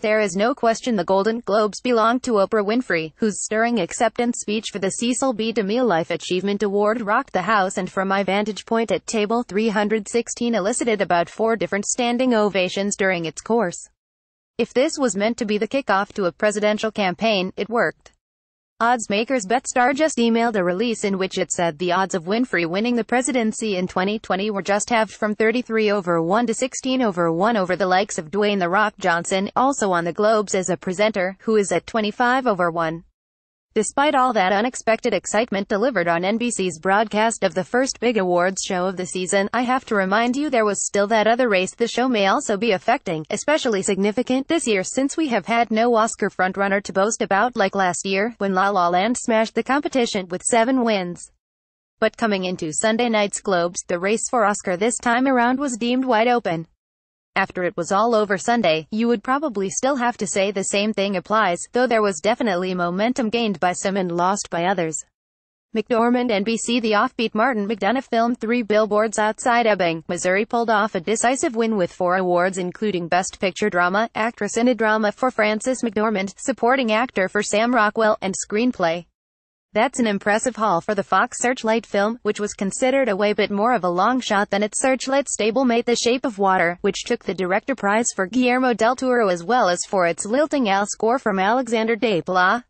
There is no question the Golden Globes belong to Oprah Winfrey, whose stirring acceptance speech for the Cecil B. DeMille Life Achievement Award rocked the house and from my vantage point at table 316 elicited about 4 different standing ovations during its course. If this was meant to be the kickoff to a presidential campaign, it worked. Odds makers BetStar just emailed a release in which it said the odds of Winfrey winning the presidency in 2020 were just halved from 33/1 to 16/1 over the likes of Dwayne "The Rock" Johnson, also on the Globes as a presenter, who is at 25/1. Despite all that unexpected excitement delivered on NBC's broadcast of the first big awards show of the season, I have to remind you there was still that other race the show may also be affecting, especially significant this year since we have had no Oscar frontrunner to boast about like last year, when La La Land smashed the competition with 7 wins. But coming into Sunday night's Globes, the race for Oscar this time around was deemed wide open. After it was all over Sunday, you would probably still have to say the same thing applies, though there was definitely momentum gained by some and lost by others. McDormand NBC The offbeat Martin McDonagh film 3 Billboards Outside Ebbing, Missouri pulled off a decisive win with 4 awards including Best Picture Drama, Actress in a Drama for Frances McDormand, Supporting Actor for Sam Rockwell, and Screenplay. That's an impressive haul for the Fox Searchlight film, which was considered a way bit more of a long shot than its Searchlight stablemate The Shape of Water, which took the director prize for Guillermo del Toro as well as for its lilting Al score from Alexander Desplat.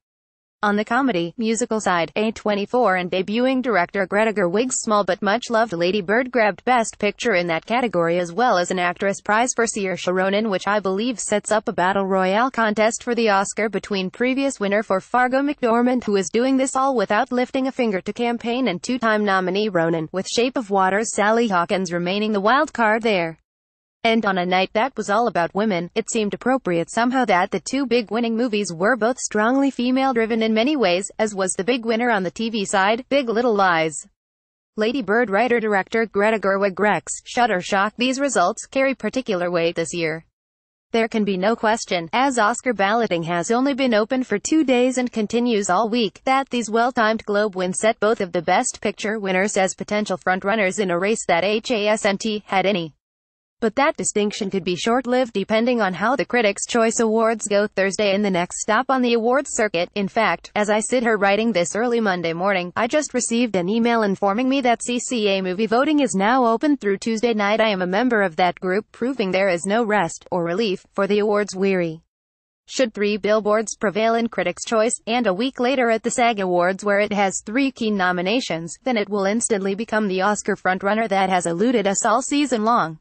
On the comedy, musical side, A24 and debuting director Greta Gerwig's small but much-loved Lady Bird grabbed Best Picture in that category as well as an actress prize for Saoirse Ronan, which I believe sets up a battle royale contest for the Oscar between previous winner for Fargo McDormand, who is doing this all without lifting a finger to campaign, and 2-time nominee Ronan, with Shape of Water's Sally Hawkins remaining the wild card there. And on a night that was all about women, it seemed appropriate somehow that the 2 big winning movies were both strongly female-driven in many ways, as was the big winner on the TV side, Big Little Lies. Lady Bird writer-director Greta Gerwig recs Shutterstock. These results carry particular weight this year. There can be no question, as Oscar balloting has only been open for 2 days and continues all week, that these well-timed Globe wins set both of the Best Picture winners as potential frontrunners in a race that hasn't had any. But that distinction could be short-lived depending on how the Critics' Choice Awards go Thursday in the next stop on the awards circuit. In fact, as I sit here writing this early Monday morning, I just received an email informing me that CCA movie voting is now open through Tuesday night. I am a member of that group, proving there is no rest, or relief, for the awards weary. Should 3 Billboards prevail in Critics' Choice, and a week later at the SAG Awards where it has 3 key nominations, then it will instantly become the Oscar frontrunner that has eluded us all season long.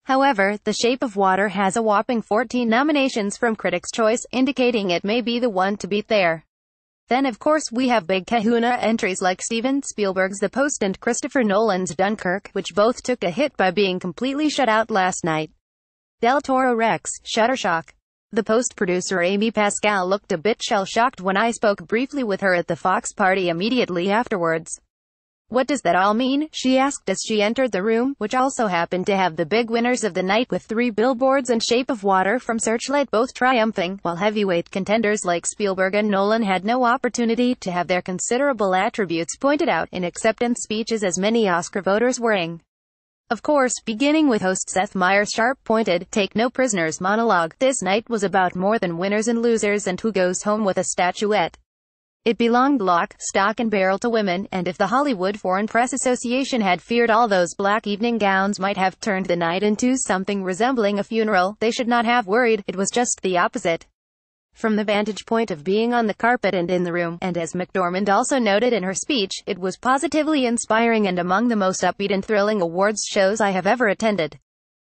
However, The Shape of Water has a whopping 14 nominations from Critics' Choice, indicating it may be the one to beat there. Then of course we have big kahuna entries like Steven Spielberg's The Post and Christopher Nolan's Dunkirk, which both took a hit by being completely shut out last night. Del Toro recs Shutterstock. The Post producer Amy Pascal looked a bit shell-shocked when I spoke briefly with her at the Fox party immediately afterwards. "What does that all mean?" she asked as she entered the room, which also happened to have the big winners of the night with 3 Billboards and Shape of Water from Searchlight both triumphing, while heavyweight contenders like Spielberg and Nolan had no opportunity to have their considerable attributes pointed out in acceptance speeches as many Oscar voters were. Of course, beginning with host Seth Meyers' sharp-pointed, take no prisoners monologue, this night was about more than winners and losers and who goes home with a statuette. It belonged lock, stock and barrel to women, and if the Hollywood Foreign Press Association had feared all those black evening gowns might have turned the night into something resembling a funeral, they should not have worried. It was just the opposite. From the vantage point of being on the carpet and in the room, and as McDormand also noted in her speech, it was positively inspiring and among the most upbeat and thrilling awards shows I have ever attended.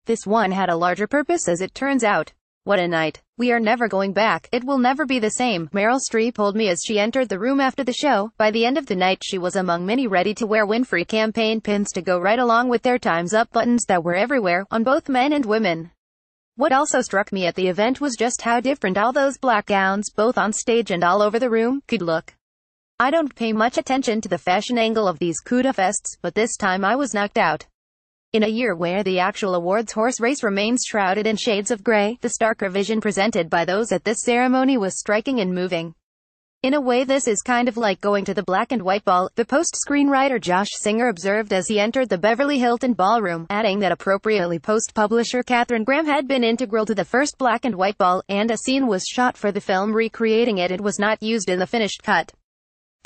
This one had a larger purpose as it turns out. What a night. We are never going back. It will never be the same, Meryl Streep told me as she entered the room after the show. By the end of the night she was among many ready-to-wear Winfrey campaign pins to go right along with their Time's Up buttons that were everywhere, on both men and women. What also struck me at the event was just how different all those black gowns, both on stage and all over the room, could look. I don't pay much attention to the fashion angle of these Cuda fests, but this time I was knocked out. In a year where the actual awards horse race remains shrouded in shades of gray, the starker vision presented by those at this ceremony was striking and moving. In a way this is kind of like going to the black and white ball, the Post-screenwriter Josh Singer observed as he entered the Beverly Hilton ballroom, adding that appropriately Post-publisher Katharine Graham had been integral to the first black and white ball, and a scene was shot for the film recreating it. It was not used in the finished cut.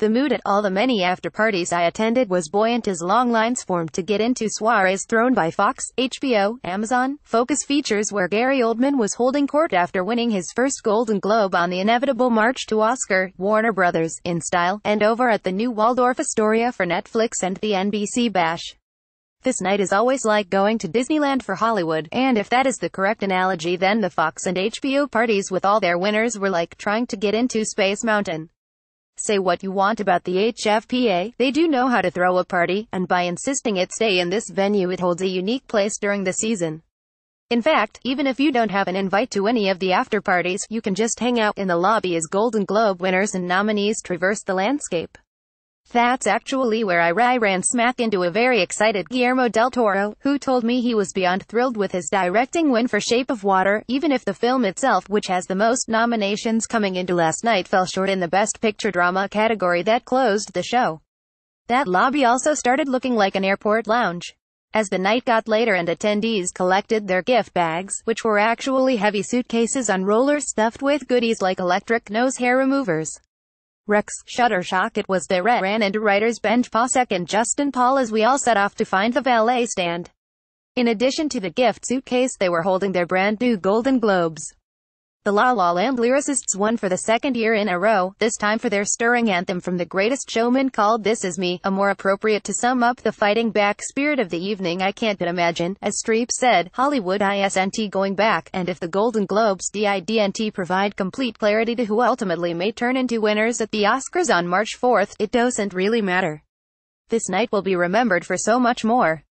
The mood at all the many after-parties I attended was buoyant as long lines formed to get into soirees thrown by Fox, HBO, Amazon, Focus Features, where Gary Oldman was holding court after winning his first Golden Globe on the inevitable march to Oscar, Warner Brothers, in style, and over at the new Waldorf Astoria for Netflix and the NBC Bash. This night is always like going to Disneyland for Hollywood, and if that is the correct analogy, then the Fox and HBO parties with all their winners were like trying to get into Space Mountain. Say what you want about the HFPA, they do know how to throw a party, and by insisting it stay in this venue it holds a unique place during the season. In fact, even if you don't have an invite to any of the after parties, you can just hang out in the lobby as Golden Globe winners and nominees traverse the landscape. That's actually where I ran smack into a very excited Guillermo del Toro, who told me he was beyond thrilled with his directing win for Shape of Water, even if the film itself, which has the most nominations coming into last night, fell short in the Best Picture Drama category that closed the show. That lobby also started looking like an airport lounge. As the night got later and attendees collected their gift bags, which were actually heavy suitcases on rollers stuffed with goodies like electric nose hair removers, Rex, Shuttershock, it was there ran into writers Ben Pasek and Justin Paul as we all set off to find the valet stand. In addition to the gift suitcase, they were holding their brand new Golden Globes. The La La Land lyricists won for the second year in a row, this time for their stirring anthem from The Greatest Showman called This Is Me, a more appropriate to sum up the fighting back spirit of the evening I can't but imagine. As Streep said, Hollywood isn't going back, and if the Golden Globes didn't provide complete clarity to who ultimately may turn into winners at the Oscars on March 4th, it doesn't really matter. This night will be remembered for so much more.